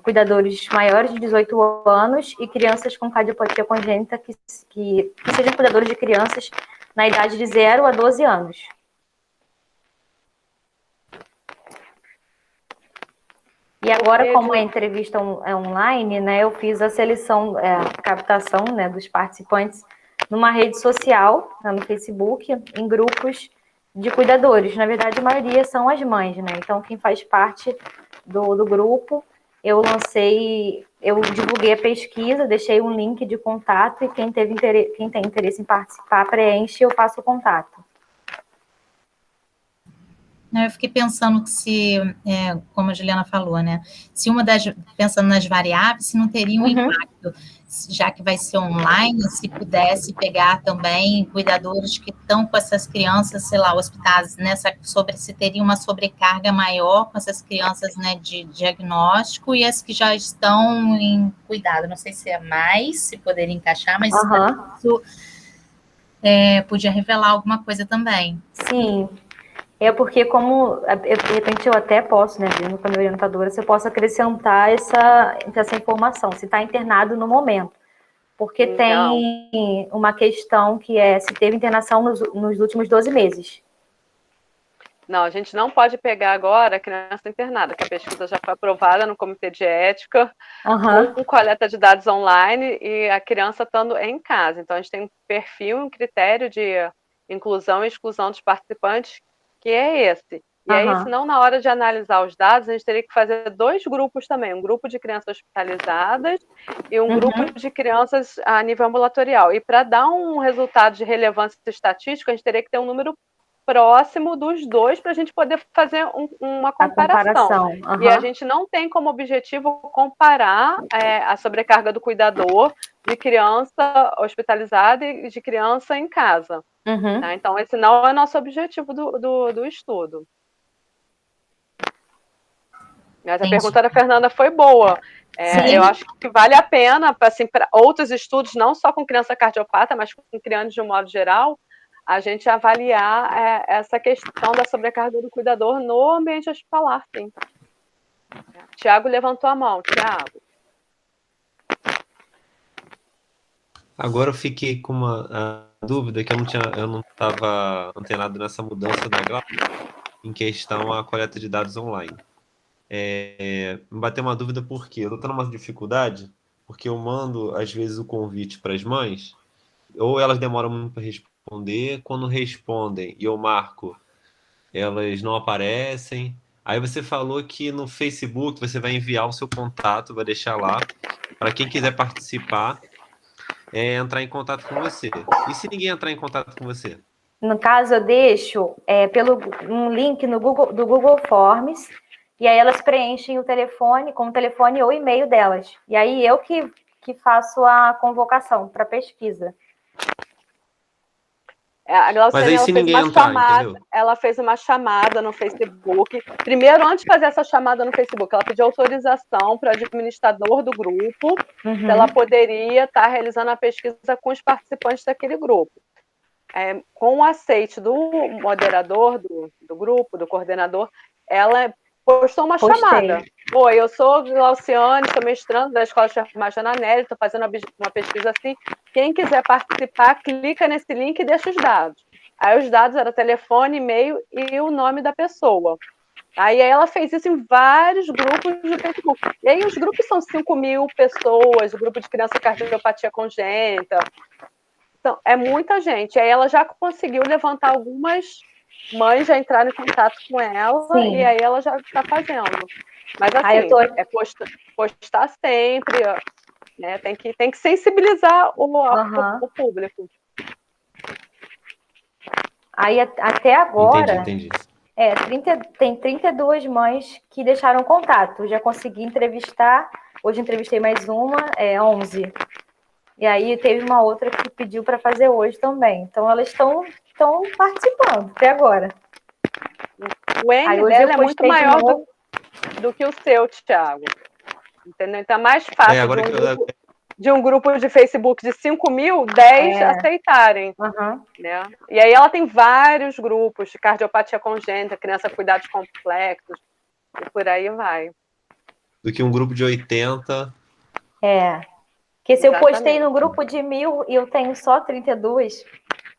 Speaker 3: cuidadores maiores de 18 anos e crianças com cardiopatia congênita que sejam cuidadores de crianças na idade de 0 a 12 anos. E agora, como a entrevista é online, né, eu fiz a seleção, a captação, né, dos participantes numa rede social, né, no Facebook, em grupos de cuidadores. Na verdade, a maioria são as mães, né? Então, quem faz parte do grupo eu divulguei a pesquisa, deixei um link de contato e quem tem interesse em participar, preenche e eu faço o contato.
Speaker 8: Eu fiquei pensando que como a Juliana falou, né? Pensando nas variáveis, se não teria um impacto, já que vai ser online, se pudesse pegar também cuidadores que estão com essas crianças, sei lá, hospitalizadas, se teria uma sobrecarga maior com essas crianças, né, de diagnóstico e as que já estão em cuidado. Não sei se é mais, se poderia encaixar, mas isso podia revelar alguma coisa também.
Speaker 3: Sim. É porque de repente eu até posso, né, vendo com a minha orientadora, se eu posso acrescentar essa informação, se está internado no momento. Porque tem uma questão que se teve internação nos últimos 12 meses.
Speaker 2: Não, a gente não pode pegar agora a criança internada, que a pesquisa já foi aprovada no Comitê de Ética, com coleta de dados online e a criança estando em casa. Então, a gente tem um perfil, um critério de inclusão e exclusão dos participantes, que é esse. E aí, senão, na hora de analisar os dados, a gente teria que fazer 2 grupos também, um grupo de crianças hospitalizadas e um grupo de crianças a nível ambulatorial. E para dar um resultado de relevância estatística, a gente teria que ter um número próximo dos 2 para a gente poder fazer uma comparação. E a gente não tem como objetivo comparar a sobrecarga do cuidador de criança hospitalizada e de criança em casa. Tá? Então, esse não é nosso objetivo do estudo. Mas a pergunta da Fernanda foi boa. Eu acho que vale a pena, assim, para outros estudos, não só com criança cardiopata, mas com crianças de um modo geral, a gente avaliar essa questão da sobrecarga do cuidador no ambiente hospitalar, sim. Tiago levantou a mão. Tiago.
Speaker 6: Agora eu fiquei com uma dúvida que eu não estava antenado nessa mudança da Glaucia em questão à coleta de dados online. Me bateu uma dúvida porque eu estou tendo uma dificuldade, porque eu mando, às vezes, o convite para as mães, ou elas demoram muito para responder, quando respondem e eu marco, elas não aparecem. Aí você falou que no Facebook você vai enviar o seu contato, vai deixar lá, para quem quiser participar, entrar em contato com você. E se ninguém entrar em contato com você?
Speaker 3: No caso, eu deixo um link do Google Forms, e aí elas preenchem o telefone, com o telefone ou e-mail delas. E aí eu que faço a convocação para pesquisa.
Speaker 2: A Glauciane, ela fez uma chamada no Facebook. Primeiro, antes de fazer essa chamada no Facebook, ela pediu autorização para o administrador do grupo, se ela poderia estar realizando a pesquisa com os participantes daquele grupo. Com o aceite do moderador do grupo, do coordenador, ela postou uma chamada. Oi, eu sou Glauciane, estou mestrando da Escola de Enfermagem Ana Nery, estou fazendo uma pesquisa assim. Quem quiser participar, clica nesse link e deixa os dados. Aí os dados eram telefone, e-mail e o nome da pessoa. Aí ela fez isso em vários grupos do Facebook. E aí os grupos são 5.000 pessoas, o grupo de criança cardiopatia congênita. Então, é muita gente. Aí ela já conseguiu levantar algumas mães, já entraram em contato com ela, e aí ela já está fazendo. Mas assim, postar sempre, né? Tem que sensibilizar o público.
Speaker 3: Aí até agora,
Speaker 6: entendi.
Speaker 3: Tem 32 mães que deixaram contato. Já consegui entrevistar, hoje entrevistei mais uma, 11. E aí teve uma outra que pediu para fazer hoje também. Então elas estão participando até agora.
Speaker 2: O N dela é muito maior do que o seu, Thiago. Entendeu? Então é mais fácil de um grupo de Facebook de 5.000, 10 aceitarem. Né? E aí ela tem vários grupos de cardiopatia congênita, criança com cuidados complexos, e por aí vai.
Speaker 6: Do que um grupo de 80.
Speaker 3: Porque se eu postei no grupo de 1.000 e eu tenho só 32,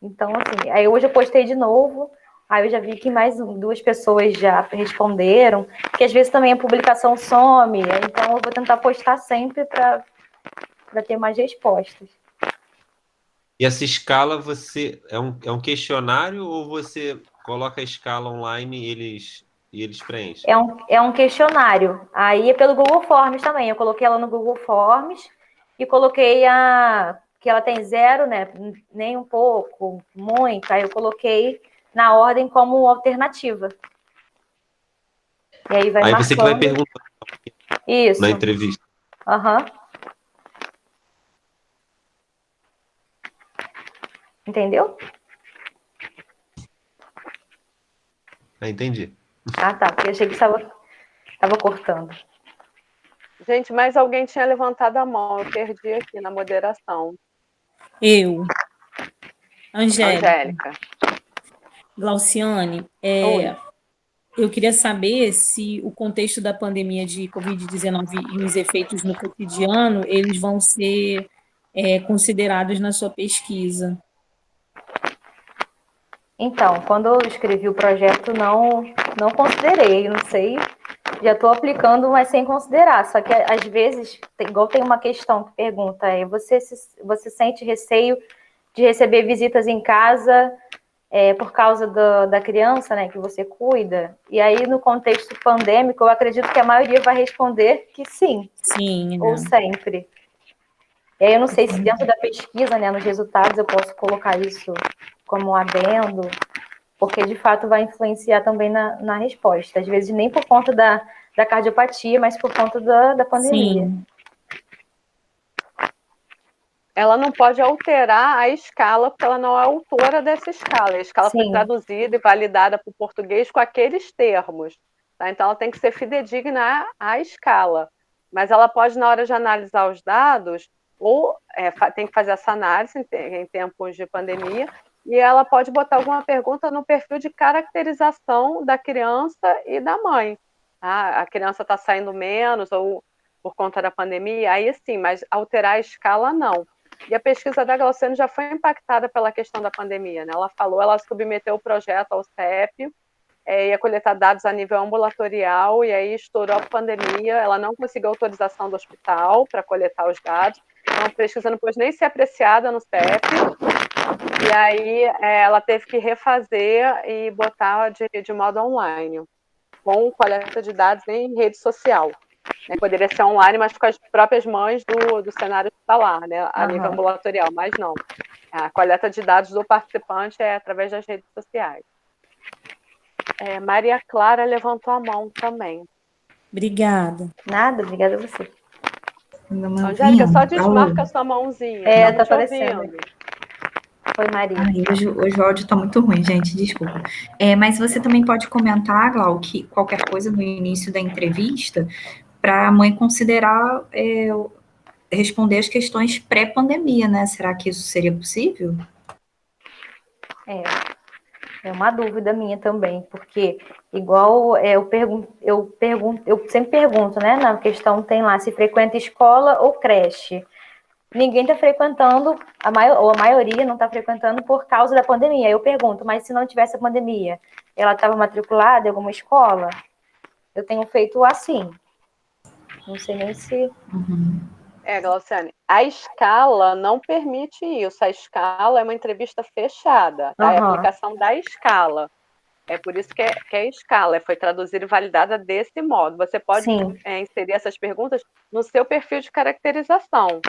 Speaker 3: então assim, aí hoje eu postei de novo, aí eu já vi que mais 2 pessoas já responderam, que às vezes também a publicação some, então eu vou tentar postar sempre para ter mais respostas.
Speaker 6: E essa escala, você é um questionário ou você coloca a escala online e eles e eles preenchem?
Speaker 3: É um questionário. Aí é pelo Google Forms também. Eu coloquei ela no Google Forms e coloquei que ela tem 0, né? Nem um pouco, muito. Aí eu coloquei na ordem como alternativa. E aí vai
Speaker 6: Aí
Speaker 3: marcando.
Speaker 6: você que vai perguntar
Speaker 3: Isso.
Speaker 6: na entrevista.
Speaker 3: Aham. Entendeu?
Speaker 6: Entendi.
Speaker 3: Ah, tá. Porque eu achei que estava cortando.
Speaker 2: Gente, mas alguém tinha levantado a mão. Eu perdi aqui na moderação.
Speaker 9: Eu. Angélica.
Speaker 2: Angélica.
Speaker 9: Glauciane,
Speaker 2: Oi.
Speaker 9: eu queria saber se o contexto da pandemia de Covid-19 e os efeitos no cotidiano, eles vão ser considerados na sua pesquisa.
Speaker 3: Então, quando eu escrevi o projeto, não considerei, não sei, já estou aplicando, mas sem considerar. Só que, às vezes, igual tem uma questão que pergunta, você sente receio de receber visitas em casa por causa da criança, né, que você cuida? E aí, no contexto pandêmico, eu acredito que a maioria vai responder que sim.
Speaker 9: Sim.
Speaker 3: Ou sempre. E aí, eu não sei se dentro da pesquisa, né, nos resultados, eu posso colocar isso como adendo, porque de fato vai influenciar também na resposta. Às vezes nem por conta da cardiopatia, mas por conta da pandemia.
Speaker 9: Sim.
Speaker 2: Ela não pode alterar a escala, porque ela não é autora dessa escala. A escala foi traduzida e validada para o português com aqueles termos. Tá? Então, ela tem que ser fidedigna à escala. Mas ela pode, na hora de analisar os dados, ou tem que fazer essa análise em tempos de pandemia, e ela pode botar alguma pergunta no perfil de caracterização da criança e da mãe. A criança está saindo menos, ou por conta da pandemia, aí sim, mas alterar a escala, não. E a pesquisa da Glauciane já foi impactada pela questão da pandemia, né? Ela submeteu o projeto ao CEP, ia coletar dados a nível ambulatorial, e aí estourou a pandemia, ela não conseguiu autorização do hospital para coletar os dados, então a pesquisa não pôde nem ser apreciada no CEP, e aí ela teve que refazer e botar de modo online, com coleta de dados em rede social. Poderia ser online, mas com as próprias mães do cenário hospitalar, né, a nível ambulatorial, mas não. A coleta de dados do participante é através das redes sociais. Maria Clara levantou a mão também.
Speaker 9: Obrigada.
Speaker 3: Nada, obrigada a você.
Speaker 2: Angélica, só desmarca a sua mãozinha.
Speaker 3: Tá aparecendo. Foi, Maria.
Speaker 5: Hoje o áudio está muito ruim, gente, desculpa. Mas você também pode comentar, Glau, que qualquer coisa no início da entrevista, para a mãe considerar responder as questões pré-pandemia, né? Será que isso seria possível?
Speaker 3: É uma dúvida minha também, porque igual eu sempre pergunto, né? Na questão tem lá se frequenta escola ou creche. Ninguém está frequentando, ou a maioria não está frequentando por causa da pandemia. Eu pergunto, mas se não tivesse a pandemia, ela estava matriculada em alguma escola? Eu tenho feito assim. Não sei nem se...
Speaker 2: Glauciane, a escala não permite isso. A escala é uma entrevista fechada, tá? É a aplicação da escala. É por isso que é escala, foi traduzida e validada desse modo. Você pode inserir essas perguntas no seu perfil de caracterização.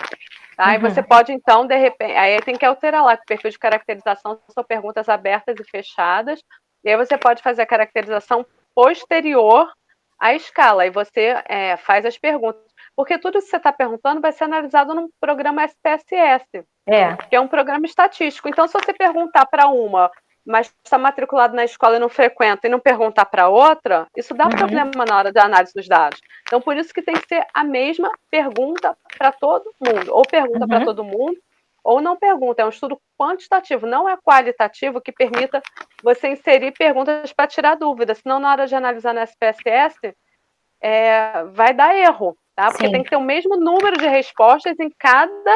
Speaker 2: Tá? E você pode, então, de repente, aí tem que alterar lá que o perfil de caracterização são perguntas abertas e fechadas, e aí você pode fazer a caracterização posterior à escala, e você faz as perguntas. Porque tudo que você está perguntando vai ser analisado num programa SPSS, que é um programa estatístico. Então, se você perguntar para uma, mas está matriculado na escola e não frequenta, e não perguntar para outra, isso dá problema na hora da análise dos dados. Então, por isso que tem que ser a mesma pergunta para todo mundo. Ou pergunta para todo mundo, ou não pergunta. É um estudo quantitativo, não é qualitativo, que permita você inserir perguntas para tirar dúvidas. Senão, na hora de analisar na SPSS, vai dar erro, tá? Porque tem que ter o mesmo número de respostas em cada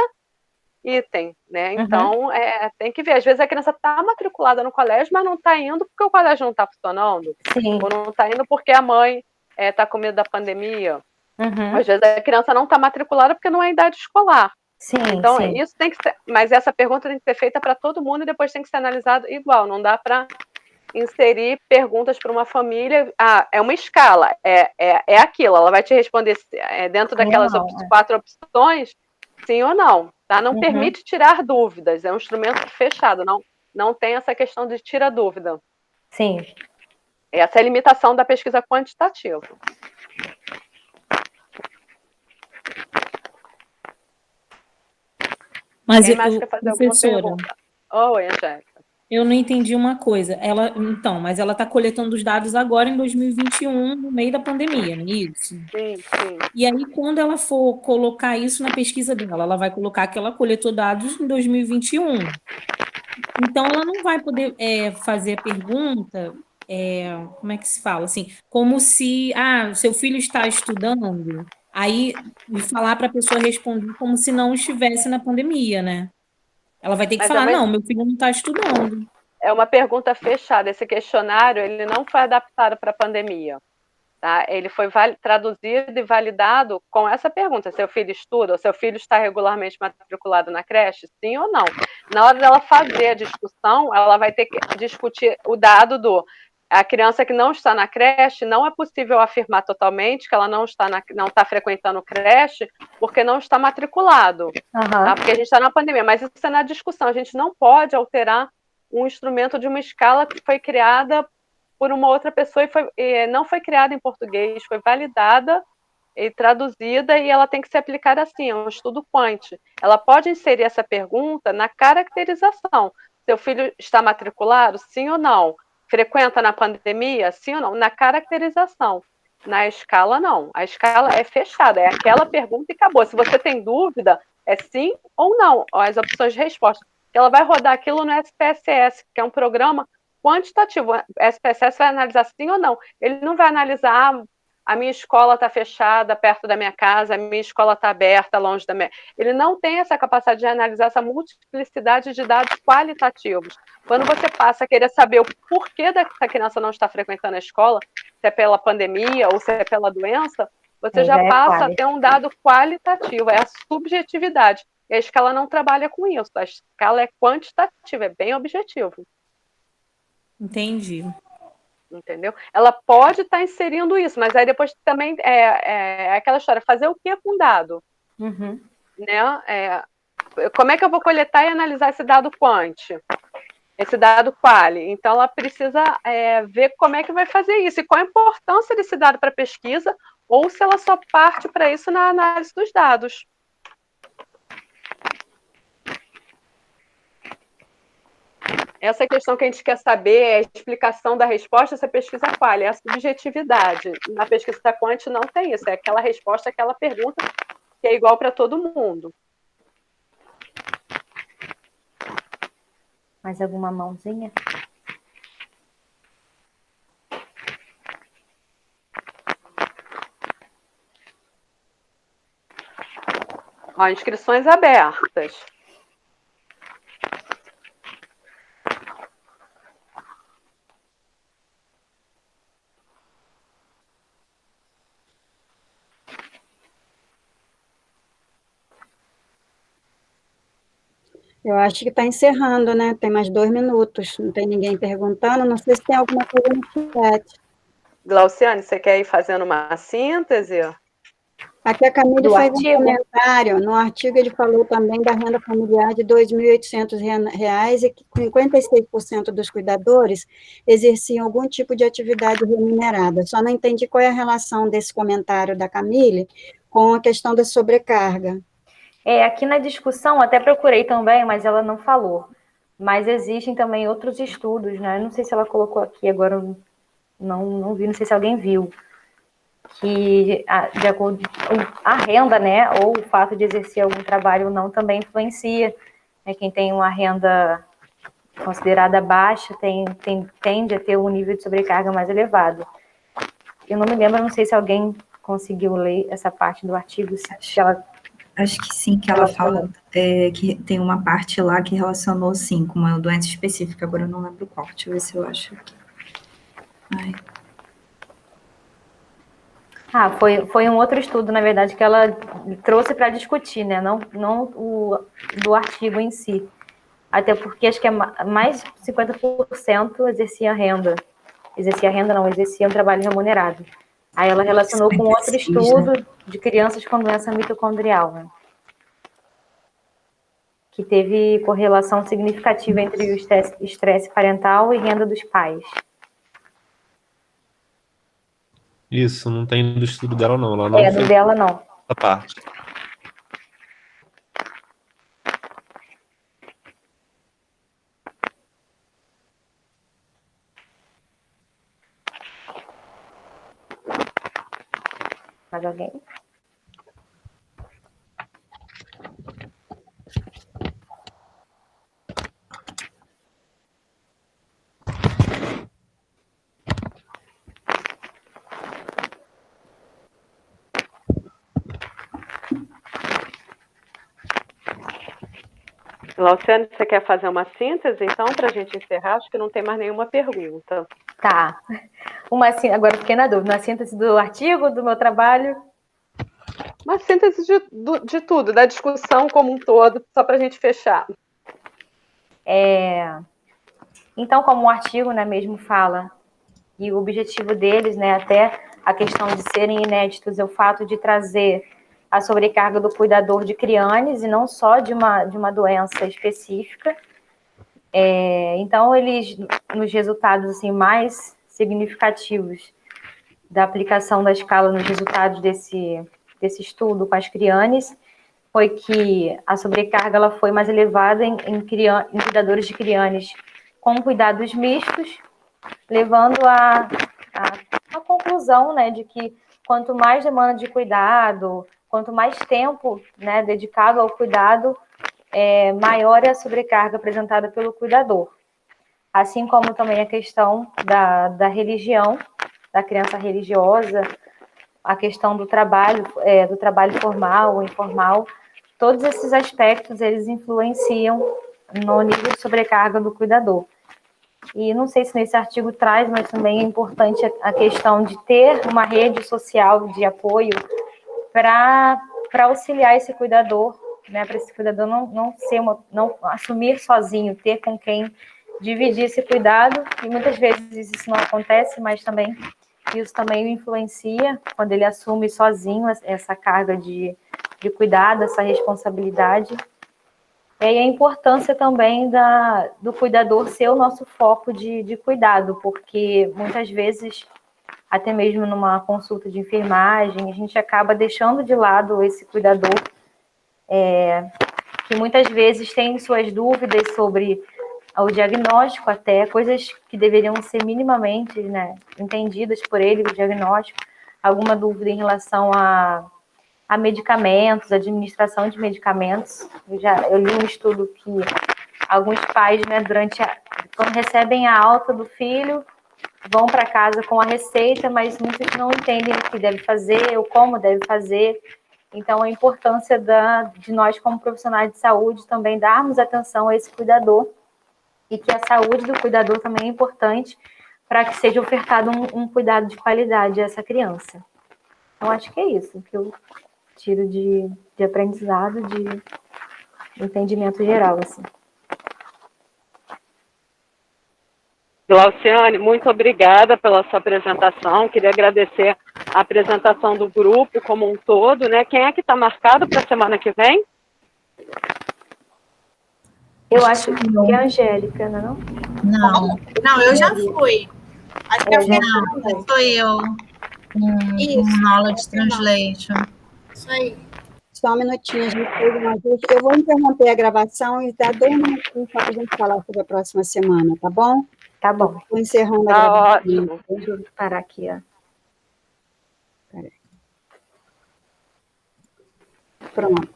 Speaker 2: item, né? Então, tem que ver. Às vezes a criança está matriculada no colégio, mas não está indo porque o colégio não está funcionando. Ou não está indo porque a mãe está com medo da pandemia. Às vezes a criança não está matriculada porque não é idade escolar. Então, isso tem que ser... Mas essa pergunta tem que ser feita para todo mundo e depois tem que ser analisado igual. Não dá para inserir perguntas para uma família. É uma escala, é aquilo. Ela vai te responder dentro daquelas 4 opções, sim ou não. Tá? Não permite tirar dúvidas, é um instrumento fechado, não tem essa questão de tira dúvida.
Speaker 3: Sim.
Speaker 2: Essa é a limitação da pesquisa quantitativa.
Speaker 9: Mas
Speaker 2: quem mais quer fazer
Speaker 9: professora,
Speaker 2: alguma pergunta? Oi, Angélica.
Speaker 9: Eu não entendi uma coisa. Mas ela está coletando os dados agora em 2021, no meio da pandemia, não é isso?
Speaker 2: Sim, sim.
Speaker 9: E aí, quando ela for colocar isso na pesquisa dela, ela vai colocar que ela coletou dados em 2021. Então, ela não vai poder fazer a pergunta, como é que se fala? Assim, como se, seu filho está estudando, aí falar para a pessoa responder como se não estivesse na pandemia, né? Ela vai ter que falar, não, meu filho não está estudando.
Speaker 2: É uma pergunta fechada. Esse questionário, ele não foi adaptado para a pandemia. Tá? Ele foi traduzido e validado com essa pergunta. Seu filho estuda? Ou seu filho está regularmente matriculado na creche? Sim ou não? Na hora dela fazer a discussão, ela vai ter que discutir o dado a criança que não está na creche, não é possível afirmar totalmente que ela não está frequentando creche porque não está matriculado. Tá? Porque a gente está na pandemia, mas isso é na discussão. A gente não pode alterar um instrumento de uma escala que foi criada por uma outra pessoa e não foi criada em português, foi validada e traduzida e ela tem que se aplicar assim, é um estudo quant. Ela pode inserir essa pergunta na caracterização. Seu filho está matriculado? Sim ou não? Frequenta na pandemia? Sim ou não? Na caracterização. Na escala, não. A escala é fechada, é aquela pergunta e acabou. Se você tem dúvida, é sim ou não, as opções de resposta. Ela vai rodar aquilo no SPSS, que é um programa quantitativo. O SPSS vai analisar sim ou não. Ele não vai analisar, a minha escola está fechada perto da minha casa, a minha escola está aberta longe da minha... Ele não tem essa capacidade de analisar essa multiplicidade de dados qualitativos. Quando você passa a querer saber o porquê dessa criança não está frequentando a escola, se é pela pandemia ou se é pela doença, você já passa a ter um dado qualitativo, é a subjetividade. E a escala não trabalha com isso, a escala é quantitativa, é bem objetivo.
Speaker 9: Entendi.
Speaker 2: Entendeu? Ela pode estar inserindo isso, mas aí depois também é aquela história, fazer o que com dado? Né? Como é que eu vou coletar e analisar esse dado quant? Esse dado quali? Então, ela precisa ver como é que vai fazer isso, e qual a importância desse dado para a pesquisa, ou se ela só parte para isso na análise dos dados. Essa questão que a gente quer saber é a explicação da resposta, essa pesquisa qual? É a subjetividade. Na pesquisa quant não tem isso, é aquela resposta, aquela pergunta que é igual para todo mundo.
Speaker 3: Mais alguma mãozinha?
Speaker 2: Ó, inscrições abertas.
Speaker 1: Eu acho que está encerrando, né? Tem mais 2 minutos, não tem ninguém perguntando, não sei se tem alguma coisa no chat.
Speaker 2: Glauciane, você quer ir fazendo uma síntese?
Speaker 1: Aqui a Camille faz um comentário, no artigo ele falou também da renda familiar de R$ 2.800 e que 56% dos cuidadores exerciam algum tipo de atividade remunerada. Só não entendi qual é a relação desse comentário da Camille com a questão da sobrecarga.
Speaker 3: Aqui na discussão, até procurei também, mas ela não falou. Mas existem também outros estudos, né? Não sei se ela colocou aqui, agora eu não vi, não sei se alguém viu. Que, de acordo a renda, né, ou o fato de exercer algum trabalho ou não, também influencia. Quem tem uma renda considerada baixa tende a ter um nível de sobrecarga mais elevado. Eu não me lembro, não sei se alguém conseguiu ler essa parte do artigo, se ela...
Speaker 5: Acho que sim, que ela fala que tem uma parte lá que relacionou, sim, com uma doença específica, agora eu não lembro qual, deixa eu ver se eu acho aqui.
Speaker 3: Foi um outro estudo, na verdade, que ela trouxe para discutir, né, não o do artigo em si. até porque acho que mais de 50% exercia renda. Exercia um trabalho remunerado. Aí ela relacionou com outro estudo de crianças com doença mitocondrial, né? Que teve correlação significativa entre o estresse parental e renda dos pais.
Speaker 6: Isso, não tem do estudo dela, não. Ela não
Speaker 3: do
Speaker 6: fez
Speaker 3: dela, não.
Speaker 6: essa parte.
Speaker 3: Mais alguém?
Speaker 2: Glauciane, você quer fazer uma síntese, então, para a gente encerrar? Acho que não tem mais nenhuma pergunta.
Speaker 3: Tá. Agora fiquei na dúvida. Uma síntese do artigo, do meu trabalho?
Speaker 2: Uma síntese de tudo, da discussão como um todo, só para a gente fechar.
Speaker 3: Então, como o artigo, né, mesmo fala, e o objetivo deles, né, até a questão de serem inéditos, é o fato de trazer a sobrecarga do cuidador de crianças e não só de uma doença específica. Então, eles, nos resultados assim, mais significativos da aplicação da escala nos resultados desse estudo com as crianças, foi que a sobrecarga ela foi mais elevada em cuidadores de crianças com cuidados mistos, levando à conclusão, né, de que quanto mais demanda de cuidado, quanto mais tempo, né, dedicado ao cuidado, maior é a sobrecarga apresentada pelo cuidador. Assim como também a questão da religião, da criança religiosa, a questão do trabalho formal ou informal, todos esses aspectos, eles influenciam no nível de sobrecarga do cuidador. E não sei se nesse artigo traz, mas também é importante a questão de ter uma rede social de apoio para auxiliar esse cuidador, né, para esse cuidador não assumir sozinho, ter com quem dividir esse cuidado, e muitas vezes isso não acontece, mas também isso também influencia quando ele assume sozinho essa carga de cuidado, essa responsabilidade. E aí a importância também do cuidador ser o nosso foco de cuidado, porque muitas vezes, até mesmo numa consulta de enfermagem, a gente acaba deixando de lado esse cuidador, que muitas vezes tem suas dúvidas sobre o diagnóstico, até coisas que deveriam ser minimamente, né, entendidas por ele, o diagnóstico, alguma dúvida em relação a medicamentos, administração de medicamentos. Eu li um estudo que alguns pais, né, quando recebem a alta do filho, vão para casa com a receita, mas muitos não entendem o que deve fazer ou como deve fazer. Então, a importância de nós, como profissionais de saúde, também darmos atenção a esse cuidador, e que a saúde do cuidador também é importante para que seja ofertado um cuidado de qualidade a essa criança. Então, acho que é isso que eu tiro de aprendizado, de entendimento geral, assim.
Speaker 2: Glauciane, muito obrigada pela sua apresentação. Queria agradecer a apresentação do grupo como um todo, né? Quem é que está marcado para a semana que vem?
Speaker 3: Eu acho que é a Angélica, não?
Speaker 4: Não, eu já fui. Acho que eu
Speaker 8: não, sou eu. Knowledge Translation.
Speaker 4: Isso aí.
Speaker 1: Só um minutinho, gente. Eu vou interromper a gravação e dar 2 minutinhos para a gente falar sobre a próxima semana, tá bom?
Speaker 3: Tá bom.
Speaker 1: Estou encerrando a
Speaker 2: Tá
Speaker 1: gravação.
Speaker 2: ótimo.
Speaker 3: Deixa eu parar aqui, ó.
Speaker 1: Pronto.